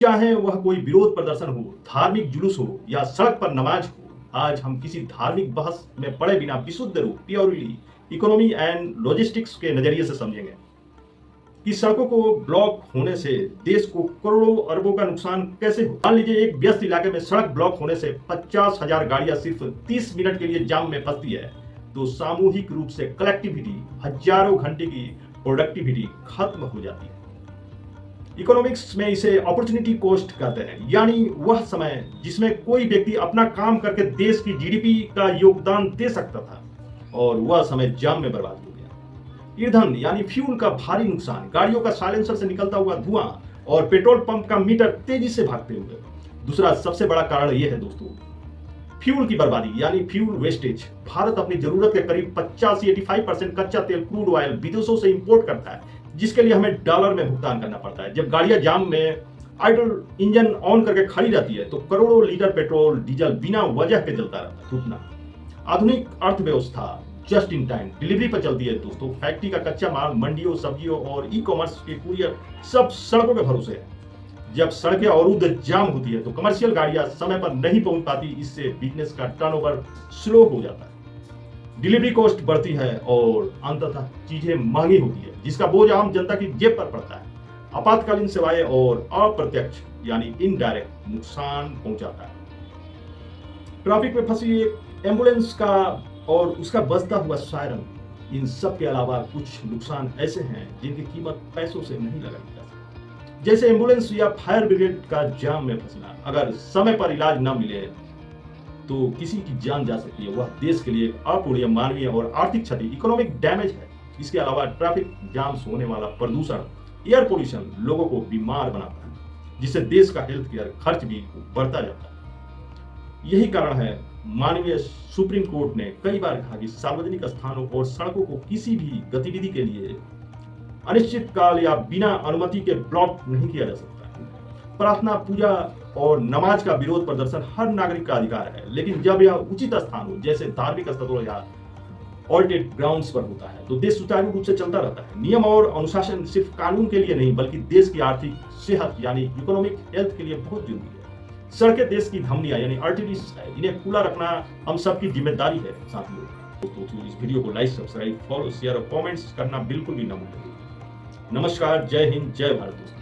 चाहे वह कोई विरोध प्रदर्शन हो, धार्मिक जुलूस हो या सड़क पर नमाज हो, आज हम किसी धार्मिक बहस में पड़े बिना विशुद्ध रूप प्योरली इकोनॉमी एंड लॉजिस्टिक्स के नजरिए से समझेंगे कि सड़कों को ब्लॉक होने से देश को करोड़ों अरबों का नुकसान कैसे हो। मान लीजिए एक व्यस्त इलाके में सड़क ब्लॉक होने से 50,000 गाड़ियां सिर्फ 30 मिनट के लिए जाम में फंसती है, तो सामूहिक रूप से कलेक्टिविटी हजारों घंटे की प्रोडक्टिविटी खत्म हो जाती है। इकोनॉमिक्स में इसे अपॉर्चुनिटी कॉस्ट कहते हैं, यानी वह समय जिसमें कोई व्यक्ति अपना काम करके देश की जीडीपी का योगदान दे सकता था और वह समय जाम में बर्बाद हो गया। ईंधन यानी फ्यूल का भारी नुकसान, गाड़ियों का साइलेंसर से निकलता हुआ धुआं और पेट्रोल पंप का मीटर तेजी से भागते हुए। दूसरा सबसे बड़ा कारण यह है दोस्तों, फ्यूल की बर्बादी यानी फ्यूल वेस्टेज। भारत अपनी जरूरत के करीब 85-85% कच्चा तेल क्रूड ऑयल विदेशों से इंपोर्ट करता है, जिसके लिए हमें डॉलर में भुगतान करना पड़ता है। जब गाड़ियां जाम में आइडल इंजन ऑन करके खड़ी रहती है तो करोड़ों लीटर पेट्रोल डीजल बिना वजह के जलता रहता है। रुकना। आधुनिक अर्थव्यवस्था जस्ट इन टाइम डिलीवरी पर चलती है दोस्तों। फैक्ट्री का कच्चा माल मंडियों, सब्जियों और ई कॉमर्स के कुरियर सब सड़कों के भरोसे है। जब सड़कें अवरुद्ध जाम होती है तो कमर्शियल गाड़ियां समय पर नहीं पहुंच पाती, इससे बिजनेस का टर्नओवर स्लो हो जाता है, डिलीवरी कॉस्ट बढ़ती है और अंततः चीजें महंगी होती है, जिसका बोझ आम जनता की जेब पर पड़ता है। आपातकालीन सेवाएं और अप्रत्यक्ष यानी इनडायरेक्ट नुकसान पहुंचाता है। ट्रैफिक में फंसी एक एम्बुलेंस का और उसका बजता हुआ सायरन, इन सब के अलावा कुछ नुकसान ऐसे हैं जिनकी कीमत पैसों से नहीं लगाई जा सकती। जैसे एम्बुलेंस या फायर ब्रिगेड का जाम में फंसना, अगर समय पर इलाज न मिले तो किसी की जान जा सकती है। वह देश के लिए अपूरणीय मानवीय और आर्थिक क्षति, इकोनॉमिक डैमेज है। इसके अलावा ट्रैफिक जाम से होने वाला प्रदूषण, एयर पोल्यूशन लोगों को बीमार बनाता है, जिससे देश का हेल्थ केयर खर्च भी बढ़ता जाता है। यही कारण है माननीय सुप्रीम कोर्ट ने कई बार कहा कि सार्वजनिक स्थानों और सड़कों को किसी भी गतिविधि के लिए अनिश्चित काल या बिना अनुमति के ब्लॉक नहीं किया जा सकता। प्रार्थना, पूजा और नमाज का विरोध प्रदर्शन हर नागरिक का अधिकार है, लेकिन जब यह उचित स्थान हो, जैसे धार्मिक स्थलों या ऑल्टेड ग्राउंड्स पर होता है, तो देश सुचारू रूप से चलता रहता है। नियम और अनुशासन सिर्फ कानून के लिए नहीं बल्कि देश की आर्थिक सेहत यानी इकोनॉमिक हेल्थ के लिए बहुत जरूरी है। सड़कें देश की धमनियां यानी आर्टरीज है, इन्हें खुला रखना हम सबकी जिम्मेदारी है। साथियों, दोस्तों इस वीडियो को लाइक, सब्सक्राइब, फॉलो, शेयर और कमेंट्स करना बिल्कुल भी न भूलें। नमस्कार, जय हिंद, जय भारत दोस्तों।